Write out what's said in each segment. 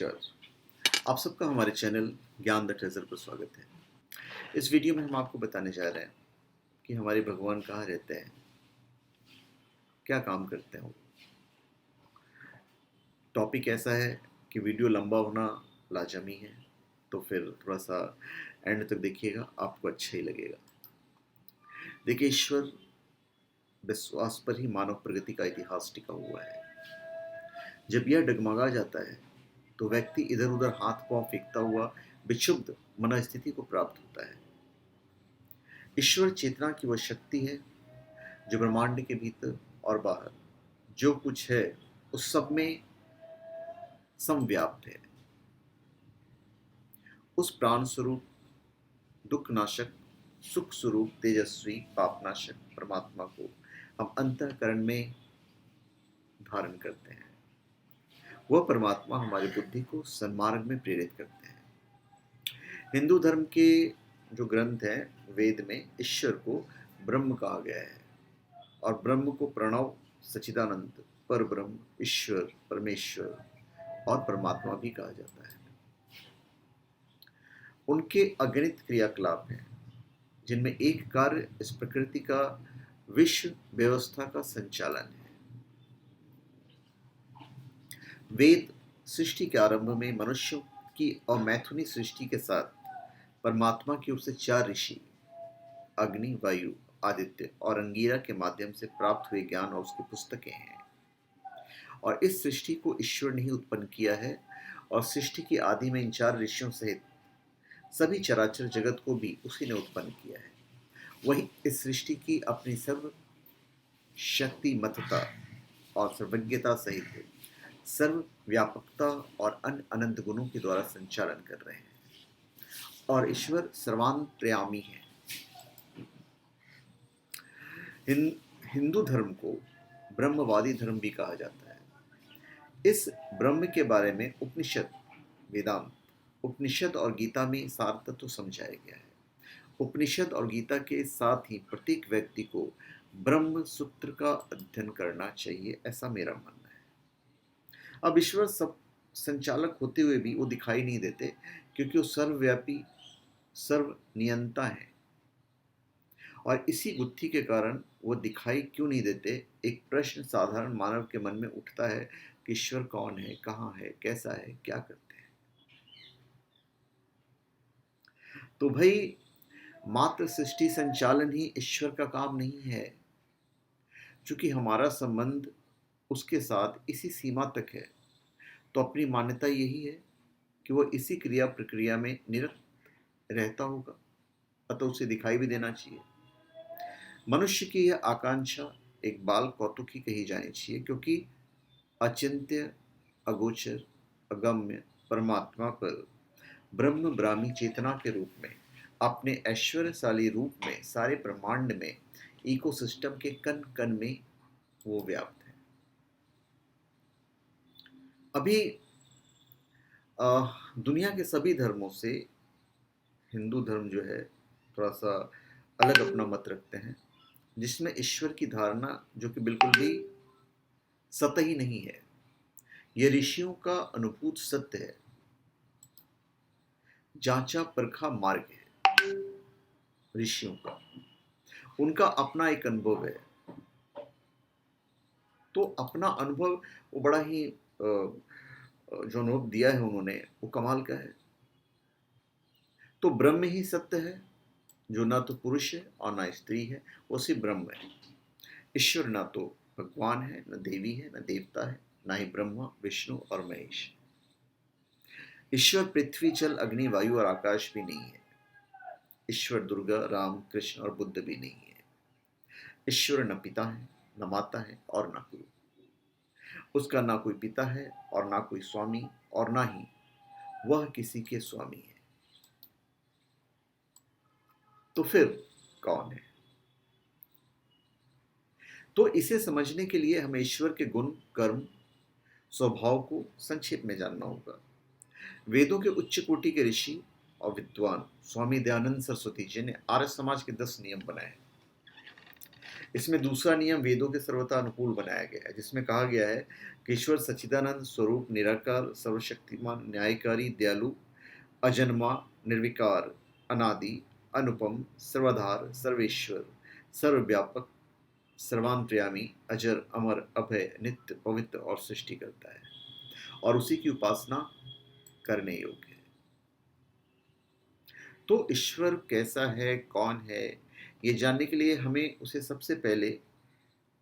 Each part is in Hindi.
नमस्कार। आप सबका हमारे चैनल ज्ञान द ट्रेजर पर स्वागत है। इस वीडियो में हम आपको बताने जा रहे हैं कि हमारे भगवान कहाँ रहते हैं, क्या काम करते हैं वो। टॉपिक ऐसा है कि वीडियो लंबा होना लाजमी है, तो फिर थोड़ा सा एंड तक देखिएगा, आपको अच्छा ही लगेगा। देखिए, ईश्वर विश्वास पर ही मानव प्रगति का इतिहास टिका हुआ है। जब यह डगमगा जाता है तो व्यक्ति इधर उधर हाथ पांव फेंकता हुआ विक्षुब्ध मनस्थिति को प्राप्त होता है। ईश्वर चेतना की वह शक्ति है जो ब्रह्मांड के भीतर और बाहर जो कुछ है उस सब में समव्याप्त है। उस प्राण स्वरूप, दुख नाशक, सुख स्वरूप, तेजस्वी, पापनाशक परमात्मा को हम अंतःकरण में धारण करते हैं। वह परमात्मा हमारी बुद्धि को सन्मार्ग में प्रेरित करते हैं। हिंदू धर्म के जो ग्रंथ हैं, वेद में ईश्वर को ब्रह्म कहा गया है और ब्रह्म को प्रणव, सच्चिदानंद, पर ब्रह्म, ईश्वर, परमेश्वर और परमात्मा भी कहा जाता है। उनके अगणित क्रियाकलाप हैं जिनमें एक कार्य इस प्रकृति का विश्व व्यवस्था का संचालन है। वेद सृष्टि के आरंभ में मनुष्यों की अमैथुनी सृष्टि के साथ परमात्मा की ओर से 4 ऋषि अग्नि, वायु, आदित्य और अंगीरा के माध्यम से प्राप्त हुए ज्ञान और उसकी पुस्तकें हैं। और इस सृष्टि को ईश्वर ने ही उत्पन्न किया है और सृष्टि की आदि में इन 4 ऋषियों सहित सभी चराचर जगत को भी उसी ने उत्पन्न किया है। वही इस सृष्टि की अपनी सर्व शक्तिमत्ता और सर्वज्ञता सहित सर्व व्यापकता और अन्य अनंत गुणों के द्वारा संचालन कर रहे हैं। और ईश्वर सर्वांतर्यामी है। हिंदू धर्म को ब्रह्मवादी धर्म भी कहा जाता है। इस ब्रह्म के बारे में उपनिषद, वेदांत, उपनिषद और गीता में सार तत्व समझाया गया है। उपनिषद और गीता के साथ ही प्रत्येक व्यक्ति को ब्रह्म सूत्र का अध्ययन करना चाहिए, ऐसा मेरा मानना है। अब ईश्वर सब संचालक होते हुए भी वो दिखाई नहीं देते, क्योंकि वो सर्वव्यापी, सर्वनियंता है। और इसी बुद्धि के कारण वो दिखाई क्यों नहीं देते, एक प्रश्न साधारण मानव के मन में उठता है कि ईश्वर कौन है, कहाँ है, कैसा है, क्या करते हैं। तो भाई, मात्र सृष्टि संचालन ही ईश्वर का काम नहीं है, क्योंकि हमारा संबंध उसके साथ इसी सीमा तक है। तो अपनी मान्यता यही है कि वो इसी क्रिया प्रक्रिया में निरत रहता होगा, अतः उसे दिखाई भी देना चाहिए। मनुष्य की यह आकांक्षा एक बाल कौतुकी कही जानी चाहिए, क्योंकि अचिंत्य, अगोचर, अगम्य परमात्मा पर ब्रह्म ब्राह्मी चेतना के रूप में, अपने ऐश्वर्यशाली रूप में सारे ब्रह्मांड में, इकोसिस्टम के कण कण में वो व्याप्त है। अभी दुनिया के सभी धर्मों से हिंदू धर्म जो है थोड़ा सा अलग अपना मत रखते हैं, जिसमें ईश्वर की धारणा जो कि बिल्कुल भी सतही नहीं है। यह ऋषियों का अनुभूत सत्य है, जांचा परखा मार्ग है। ऋषियों का उनका अपना एक अनुभव है। तो अपना अनुभव वो बड़ा ही जो अनुभव दिया है उन्होंने, वो कमाल का है। तो ब्रह्म ही सत्य है, जो ना तो पुरुष है और ना स्त्री है, वो सिर्फ ब्रह्म है। ईश्वर ना तो भगवान है, न देवी है, न देवता है, ना ही ब्रह्मा, विष्णु और महेश। ईश्वर पृथ्वी, जल, अग्नि, वायु और आकाश भी नहीं है। ईश्वर दुर्गा, राम, कृष्ण और बुद्ध भी नहीं है। ईश्वर न पिता है, न माता है और न गुरु। उसका ना कोई पिता है और ना कोई स्वामी, और ना ही वह किसी के स्वामी है। तो फिर कौन है? तो इसे समझने के लिए हमें ईश्वर के गुण, कर्म, स्वभाव को संक्षेप में जानना होगा। वेदों के उच्च कोटि के ऋषि और विद्वान स्वामी दयानंद सरस्वती जी ने आर्य समाज के 10 नियम बनाए। इसमें दूसरा नियम वेदों के सर्वथा अनुकूल बनाया गया है, जिसमें कहा गया है कि ईश्वर सच्चिदानंद स्वरूप, निराकार, सर्वशक्तिमान, न्यायकारी, दयालु, अजन्मा, निर्विकार, अनादि, अनुपम, सर्वाधार, सर्वेश्वर, सर्वव्यापक, सर्वांतर्यामी, अजर, अमर, अभय, नित्य, पवित्र और सृष्टि करता है, और उसी की उपासना करने योग्य है। तो ईश्वर कैसा है, कौन है, ये जानने के लिए हमें उसे सबसे पहले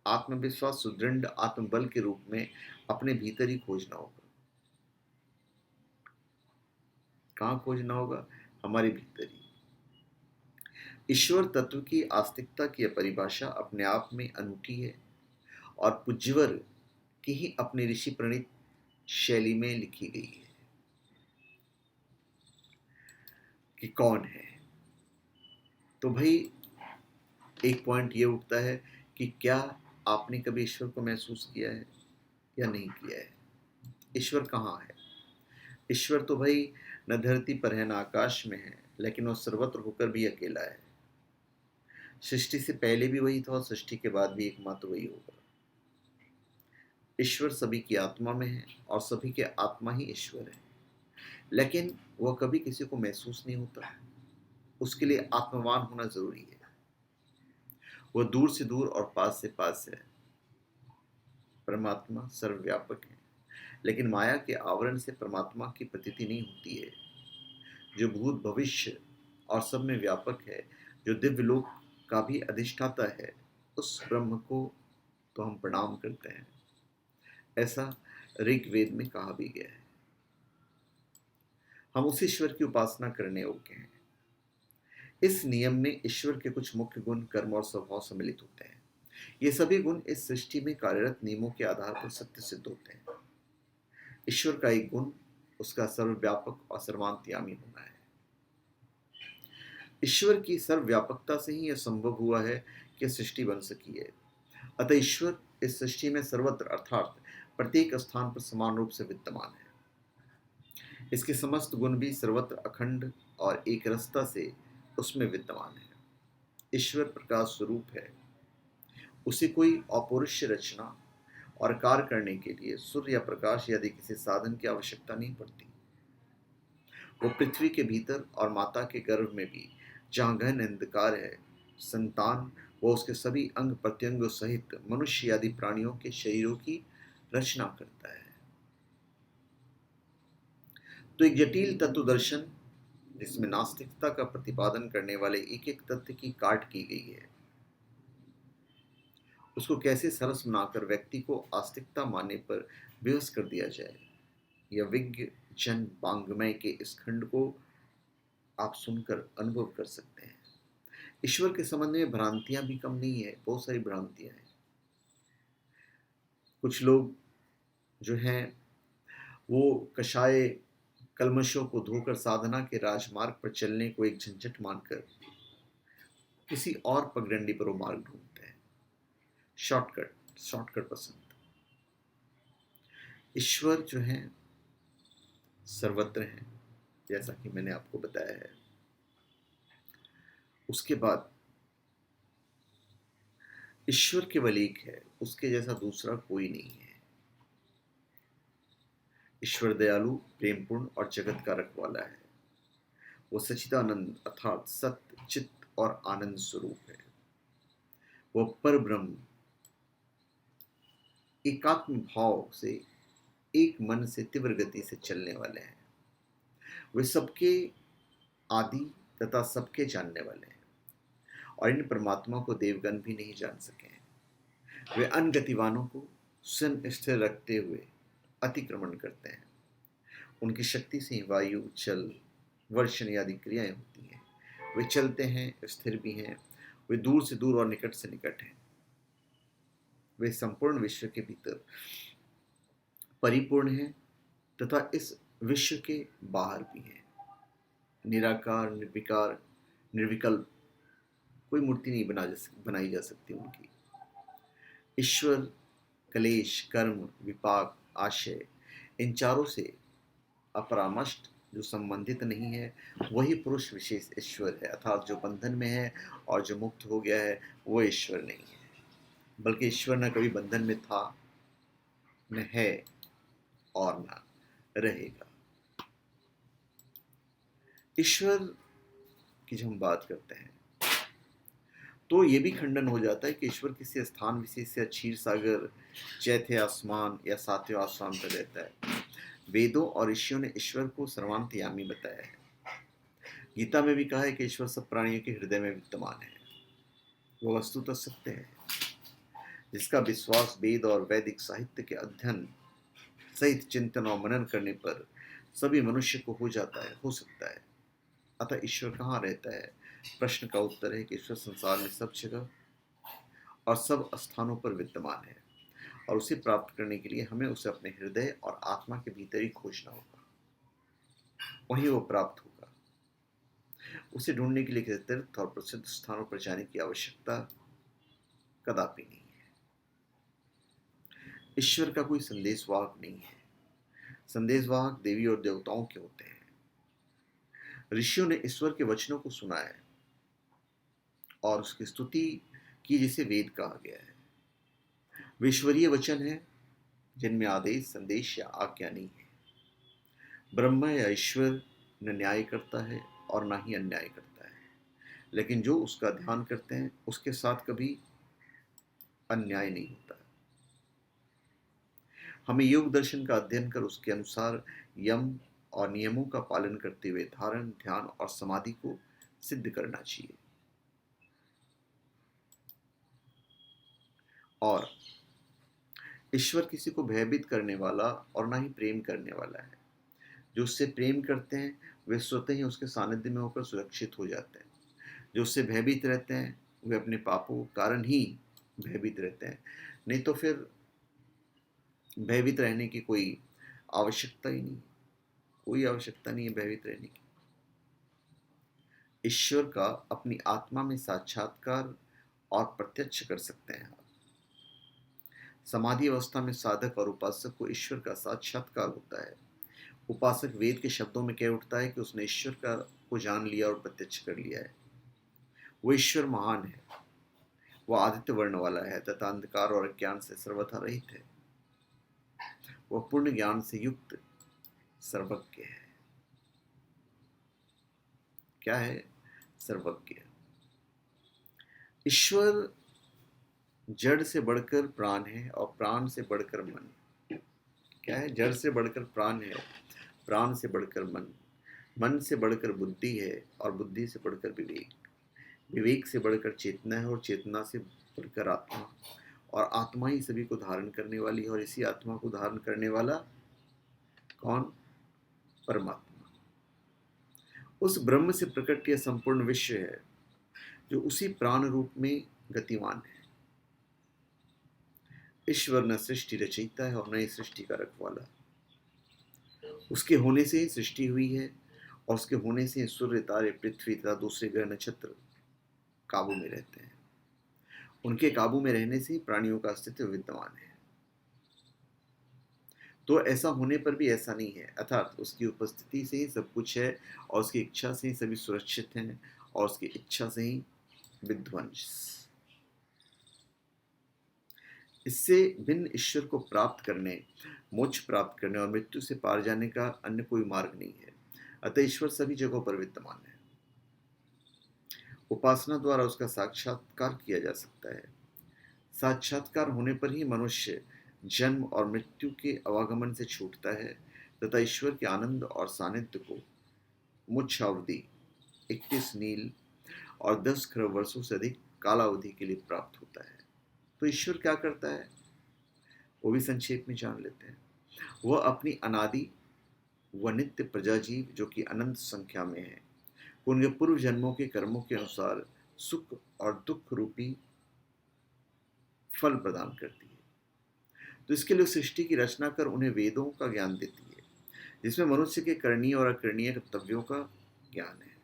आत्मविश्वास, सुदृढ़ आत्मबल के रूप में अपने भीतर ही खोजना होगा। कहाँ खोजना होगा? हमारे भीतर ही। ईश्वर तत्व की आस्तिकता की परिभाषा अपने आप में अनूठी है और पूज्यवर की ही अपनी ऋषि प्रणीत शैली में लिखी गई है कि कौन है। तो भाई एक पॉइंट ये उठता है कि क्या आपने कभी ईश्वर को महसूस किया है या नहीं किया है? ईश्वर कहाँ है? ईश्वर तो भाई न धरती पर है, न आकाश में है, लेकिन वह सर्वत्र होकर भी अकेला है। सृष्टि से पहले भी वही था और सृष्टि के बाद भी एकमात्र वही होगा। ईश्वर सभी की आत्मा में है और सभी के आत्मा ही ईश्वर है, लेकिन वह कभी किसी को महसूस नहीं होता। उसके लिए आत्मवान होना जरूरी है। वह दूर से दूर और पास से पास है। परमात्मा सर्वव्यापक है, लेकिन माया के आवरण से परमात्मा की प्रतीति नहीं होती है। जो भूत भविष्य और सब में व्यापक है, जो दिव्य लोक का भी अधिष्ठाता है, उस ब्रह्म को तो हम प्रणाम करते हैं। ऐसा ऋग्वेद में कहा भी गया है। हम उस ईश्वर की उपासना करने योग्य हैं। इस नियम में ईश्वर के कुछ मुख्य गुण, कर्म और स्वभाव सम्मिलित होते हैं। ये सभी गुण इस सृष्टि में कार्यरत नियमों के आधार पर सत्य सिद्ध होते हैं। ईश्वर का एक गुण उसका सर्वव्यापक और सर्वांतर्यामी होना है। ईश्वर की सर्वव्यापकता से ही यह संभव हुआ है कि सृष्टि बन सकी है। अतः ईश्वर इस सृष्टि में सर्वत्र अर्थात प्रत्येक स्थान पर समान रूप से विद्यमान है। इसके समस्त गुण भी सर्वत्र अखंड और एक रसता से उसमें विद्यमान है। ईश्वर प्रकाश स्वरूप है। उसे कोई अपौरुष रचना और कार्य करने के लिए सूर्य या प्रकाश यदि किसी साधन की आवश्यकता नहीं पड़ती। वो पृथ्वी के भीतर और माता के गर्भ में भी, जहाँ गहन अंधकार है, संतान व उसके सभी अंग प्रत्यंगों सहित मनुष्य आदि प्राणियों के शरीरों की रचना करता है। तो एक जटिल तत्व दर्शन जिसमें नास्तिकता का प्रतिपादन करने वाले एक एक तथ्य की काट की गई है, उसको कैसे सरस बनाकर व्यक्ति को आस्तिकता मानने पर विवश कर दिया जाए, यह विज्ञ जन वांग्मय के इस खंड को आप सुनकर अनुभव कर सकते हैं। ईश्वर के संबंध में भ्रांतियां भी कम नहीं है, बहुत सारी भ्रांतियां हैं। कुछ लोग जो हैं वो कषाय कल्मशों को धोकर साधना के राजमार्ग पर चलने को एक झंझट मानकर किसी और पगडंडी पर वो मार्ग ढूंढते हैं। शॉर्टकट पसंद। ईश्वर जो है सर्वत्र है, जैसा कि मैंने आपको बताया है। उसके बाद ईश्वर केवल एक है, उसके जैसा दूसरा कोई नहीं है। ईश्वर दयालु, प्रेमपूर्ण और जगत का रखवाला है। वो सच्चिदानंद अर्थात सत्य, चित्त और आनंद स्वरूप है। वह पर ब्रह्म एकात्म भाव से एक मन से तीव्र गति से चलने वाले हैं। वे सबके आदि तथा सबके जानने वाले हैं और इन परमात्मा को देवगण भी नहीं जान सके। वे अन्य गतिवानों को स्वयं स्थिर रखते हुए अतिक्रमण करते हैं। उनकी शक्ति से वायु, जल, वर्षण आदि क्रियाएं होती हैं। वे चलते हैं, स्थिर भी हैं। वे दूर से दूर और निकट से निकट हैं। वे संपूर्ण विश्व के भीतर परिपूर्ण हैं तथा इस विश्व के बाहर भी हैं। निराकार, निर्विकार, निर्विकल्प, कोई मूर्ति नहीं बनाई जा सकती उनकी। ईश्वर क्लेश, कर्म, विपाक, आशय, इन चारों से अपरामष्ट जो संबंधित नहीं है, वही पुरुष विशेष ईश्वर है। अर्थात जो बंधन में है और जो मुक्त हो गया है, वो ईश्वर नहीं है। बल्कि ईश्वर न कभी बंधन में था, न है और न रहेगा। ईश्वर की जब हम बात करते हैं तो ये भी खंडन हो जाता है कि ईश्वर किसी स्थान विशेष या क्षीर सागर, चैथे आसमान या सातवें आसमान पर रहता है। वेदों और ऋषियों ने ईश्वर को सर्वांतर्यामी बताया है। गीता में भी कहा है कि ईश्वर सब प्राणियों के हृदय में विद्यमान है। वो वस्तुतः सत्य है, जिसका विश्वास वेद और वैदिक साहित्य के अध्ययन सहित चिंतन और मनन करने पर सभी मनुष्य को हो सकता है। अतः ईश्वर कहाँ रहता है? प्रश्न का उत्तर है कि ईश्वर संसार में सब जगह और सब स्थानों पर विद्यमान है, और उसे प्राप्त करने के लिए हमें उसे अपने हृदय और आत्मा के भीतर ही खोजना होगा, वहीं वो प्राप्त होगा। उसे ढूंढने के लिए किसी तीर्थ और प्रसिद्ध स्थानों पर जाने की आवश्यकता कदापि नहीं है। ईश्वर का कोई संदेशवाहक नहीं है। संदेशवाहक देवी और देवताओं के होते हैं। ऋषियों ने ईश्वर के वचनों को सुना है और उसकी स्तुति की, जिसे वेद कहा गया है। वे ईश्वरीय वचन है जिनमें आदेश, संदेश या आज्ञा नहीं है। ब्रह्म या ईश्वर न न्याय करता है और न ही अन्याय करता है, लेकिन जो उसका ध्यान करते हैं उसके साथ कभी अन्याय नहीं होता। हमें योग दर्शन का अध्ययन कर उसके अनुसार यम और नियमों का पालन करते हुए धारण, ध्यान और समाधि को सिद्ध करना चाहिए। और ईश्वर किसी को भयभीत करने वाला और ना ही प्रेम करने वाला है। जो उससे प्रेम करते हैं वे स्वतः ही उसके सानिध्य में होकर सुरक्षित हो जाते हैं। जो उससे भयभीत रहते हैं वे अपने पापों के कारण ही भयभीत रहते हैं, नहीं तो फिर भयभीत रहने की कोई आवश्यकता ही नहीं। कोई आवश्यकता नहीं है भयभीत रहने की। ईश्वर का अपनी आत्मा में साक्षात्कार और प्रत्यक्ष कर सकते हैं आप। समाधि अवस्था में साधक और उपासक को ईश्वर का साक्षात्कार होता है। उपासक वेद के शब्दों में कह उठता है कि उसने ईश्वर को जान लिया और प्रत्यक्ष कर लिया है। वो ईश्वर महान है। वह आदित्य वर्ण वाला है तथा अंधकार और अज्ञान से सर्वथा रहित है। वह पूर्ण ज्ञान से युक्त सर्वज्ञ है। क्या है? सर्वज्ञ। ईश्वर जड़ से बढ़कर प्राण है और प्राण से बढ़कर मन। क्या है? जड़ से बढ़कर प्राण है, प्राण से बढ़कर मन, मन से बढ़कर बुद्धि है और बुद्धि से बढ़कर विवेक, विवेक से बढ़कर चेतना है और चेतना से बढ़कर आत्मा, और आत्मा ही सभी को धारण करने वाली है। और इसी आत्मा को धारण करने वाला कौन? परमात्मा। उस ब्रह्म से प्रकट यह संपूर्ण विश्व है जो उसी प्राण रूप में गतिमान है। ईश्वर न सृष्टि रचयिता है और न ही सृष्टि का रखवाला। उसके होने से ही सृष्टि हुई है और उसके होने से सूर्य, तारे, पृथ्वी तथा दूसरे ग्रह, नक्षत्र काबू में रहते हैं। उनके काबू में रहने से ही प्राणियों का अस्तित्व विद्यमान है। तो ऐसा होने पर भी ऐसा नहीं है, अर्थात उसकी उपस्थिति से ही सब कुछ है और उसकी इच्छा से ही सभी सुरक्षित हैं और उसकी इच्छा से ही विध्वंस। इससे भिन्न ईश्वर को प्राप्त करने, मोक्ष प्राप्त करने और मृत्यु से पार जाने का अन्य कोई मार्ग नहीं है। अतः ईश्वर सभी जगहों पर विद्यमान है। उपासना द्वारा उसका साक्षात्कार किया जा सकता है। साक्षात्कार होने पर ही मनुष्य जन्म और मृत्यु के अवागमन से छूटता है तथा ईश्वर के आनंद और सानिध्य को मुच्छावधि 21 नील और 10 खरब वर्षों से अधिक कालावधि के लिए प्राप्त होता है। तो ईश्वर क्या करता है वो भी संक्षेप में जान लेते हैं। वह अपनी अनादि व नित्य प्रजाजीव जो कि अनंत संख्या में है, उनके पूर्व जन्मों के कर्मों के अनुसार सुख और दुख रूपी फल प्रदान करती है। तो इसके लिए सृष्टि की रचना कर उन्हें वेदों का ज्ञान देती है, जिसमें मनुष्य के करणीय और अकरणीय कर्तव्यों का ज्ञान है।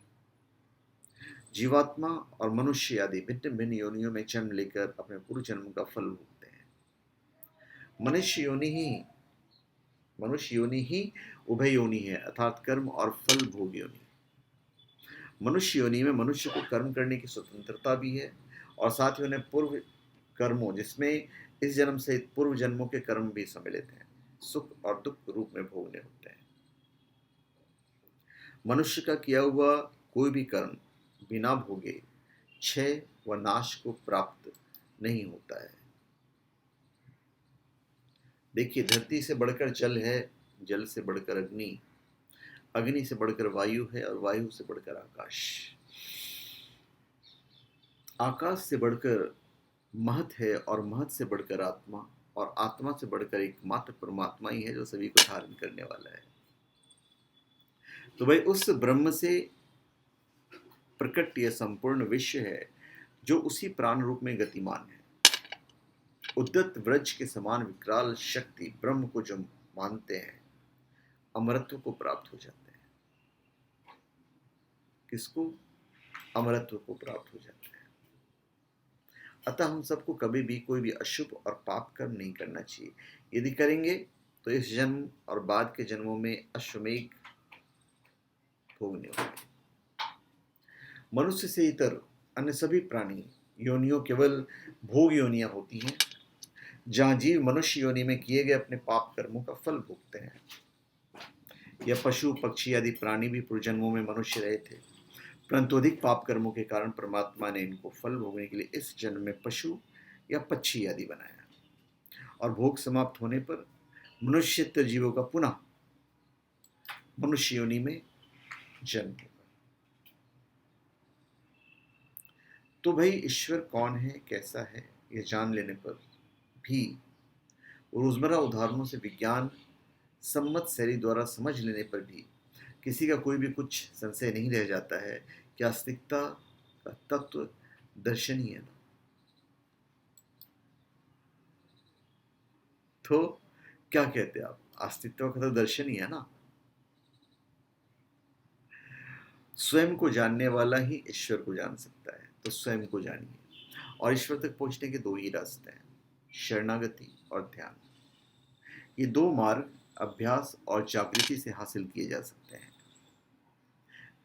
जीवात्मा और मनुष्य आदि भिन्न भिन्न योनियों में जन्म लेकर अपने पूर्व जन्म का फल भोगते हैं। मनुष्य योनि ही उभय योनि है, अर्थात कर्म और फल भोग योनि। मनुष्य योनि में मनुष्य को कर्म करने की स्वतंत्रता भी है और साथ ही उन्हें पूर्व कर्मों, जिसमें इस जन्म से पूर्व जन्मों के कर्म भी सम्मिलित हैं, सुख और दुख रूप में भोगने होते हैं। मनुष्य का किया हुआ कोई भी कर्म बिना भोगे क्षय व नाश को प्राप्त नहीं होता है। देखिए, धरती से बढ़कर जल है, जल से बढ़कर अग्नि, अग्नि से बढ़कर वायु है और वायु से बढ़कर आकाश, आकाश से बढ़कर महत है और महत से बढ़कर आत्मा, और आत्मा से बढ़कर एकमात्र परमात्मा ही है जो सभी को धारण करने वाला है। तो भाई उस ब्रह्म से प्रकट यह संपूर्ण विश्व है जो उसी प्राण रूप में गतिमान है। उद्दत व्रज के समान विकराल शक्ति ब्रह्म को जो मानते हैं अमरत्व को प्राप्त हो जाते हैं। किसको? अमरत्व को प्राप्त हो जाते हैं। अतः हम सबको कभी भी कोई भी अशुभ और पाप कर्म नहीं करना चाहिए। यदि करेंगे तो इस जन्म और बाद के जन्मों में अश्वमेघ भोगने होंगे। मनुष्य से इतर अन्य सभी प्राणी योनियों केवल भोग योनियां होती हैं, जहां जीव मनुष्य योनि में किए गए अपने पाप कर्मों का फल भोगते हैं। यह पशु पक्षी आदि प्राणी भी पूर्व जन्मों में मनुष्य रहे थे, परंतु अधिक पाप कर्मों के कारण परमात्मा ने इनको फल भोगने के लिए इस जन्म में पशु या पक्षी आदि बनाया, और भोग समाप्त होने पर मनुष्यत्व जीवों का पुनः मनुष्य योनि में जन्म होगा। तो भाई ईश्वर कौन है, कैसा है, यह जान लेने पर भी, रोजमर्रा उदाहरणों से विज्ञान सम्मत शैली द्वारा समझ लेने पर भी किसी का कोई भी कुछ संशय नहीं रह जाता है कि आस्तिकता का तत्व दर्शनीय है। तो क्या कहते हैं आप? अस्तित्व का तो दर्शन ही है ना। स्वयं को जानने वाला ही ईश्वर को जान सकता है, तो स्वयं को जानिए। और ईश्वर तक पहुंचने के दो ही रास्ते हैं, शरणागति और ध्यान। ये दो मार्ग अभ्यास और जागृति से हासिल किए जा सकते हैं।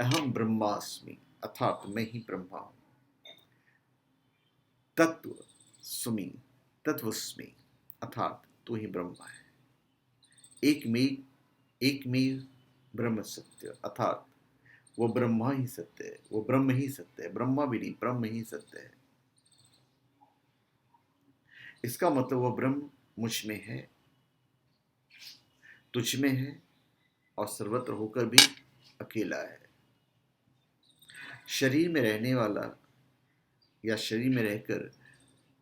अहम ब्रह्मास्मि अर्थात मैं ही ब्रह्मा हूं। तत्व सुमी तत्वस्मि अर्थात तू ही ब्रह्मा है। एक में ब्रह्म सत्य अर्थात वो ब्रह्मा ही सत्य है, वो ब्रह्म ही सत्य है, ब्रह्मा भी नहीं, ब्रह्म ही सत्य है। इसका मतलब वह ब्रह्म मुझ में है, तुझ में है और सर्वत्र होकर भी अकेला है। शरीर में रहने वाला या शरीर में रहकर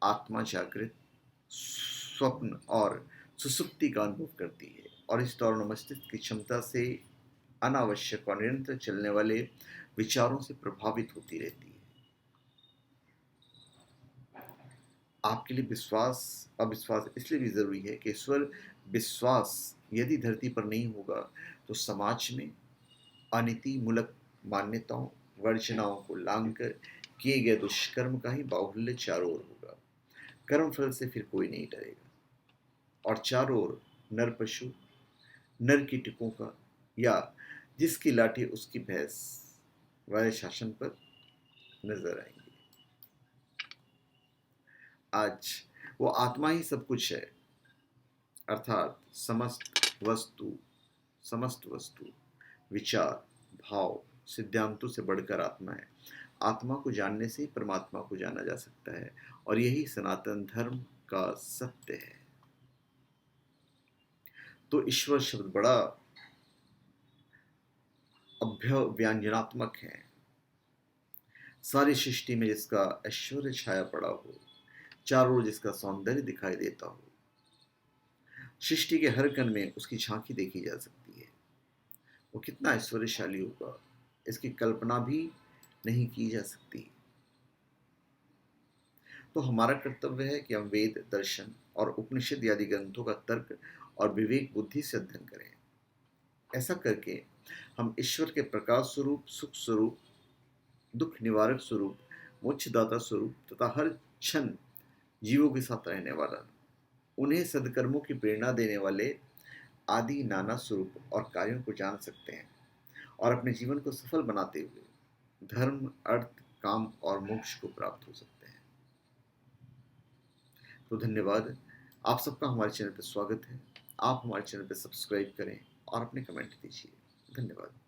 आत्मा जागृत, स्वप्न और सुसुप्ति का अनुभव करती है, और इस दौरान मस्तिष्क की क्षमता से अनावश्यक और निरंतर चलने वाले विचारों से प्रभावित होती रहती है। आपके लिए विश्वास अविश्वास इसलिए भी जरूरी है कि ईश्वर विश्वास यदि धरती पर नहीं होगा तो समाज में अनीति मूलक मान्यताओं वर्जनाओं को लांघकर किए गए दुष्कर्म का ही बाहुल्य चारों ओर होगा। कर्म फल से फिर कोई नहीं डरेगा, और चारों ओर नर पशु नर कीटकों का या जिसकी लाठी उसकी भैंस वाले शासन पर नजर आएंगे। आज वो आत्मा ही सब कुछ है, अर्थात समस्त वस्तु विचार भाव सिद्धांतों से बढ़कर आत्मा है। आत्मा को जानने से ही परमात्मा को जाना जा सकता है, और यही सनातन धर्म का सत्य है। तो ईश्वर शब्द बड़ा अभ्यव्यंजनात्मक है। सारी सृष्टि में जिसका ऐश्वर्य छाया पड़ा हो, चारों ओर जिसका सौंदर्य दिखाई देता हो, सृष्टि के हर कण में उसकी झांकी देखी जा सकती है, वो कितना ऐश्वर्यशाली होगा इसकी कल्पना भी नहीं की जा सकती। तो हमारा कर्तव्य है कि हम वेद दर्शन और उपनिषद आदि ग्रंथों का तर्क और विवेक बुद्धि से अध्ययन करें। ऐसा करके हम ईश्वर के प्रकाश स्वरूप, सुख स्वरूप, दुख निवारक स्वरूप, मोक्षदाता स्वरूप तथा हर क्षण जीवों के साथ रहने वाला, उन्हें सदकर्मों की प्रेरणा देने वाले आदि नाना स्वरूप और कार्यों को जान सकते हैं, और अपने जीवन को सफल बनाते हुए धर्म अर्थ काम और मोक्ष को प्राप्त हो सकते हैं। तो धन्यवाद। आप सबका हमारे चैनल पर स्वागत है। आप हमारे चैनल पर सब्सक्राइब करें और अपने कमेंट दीजिए। धन्यवाद।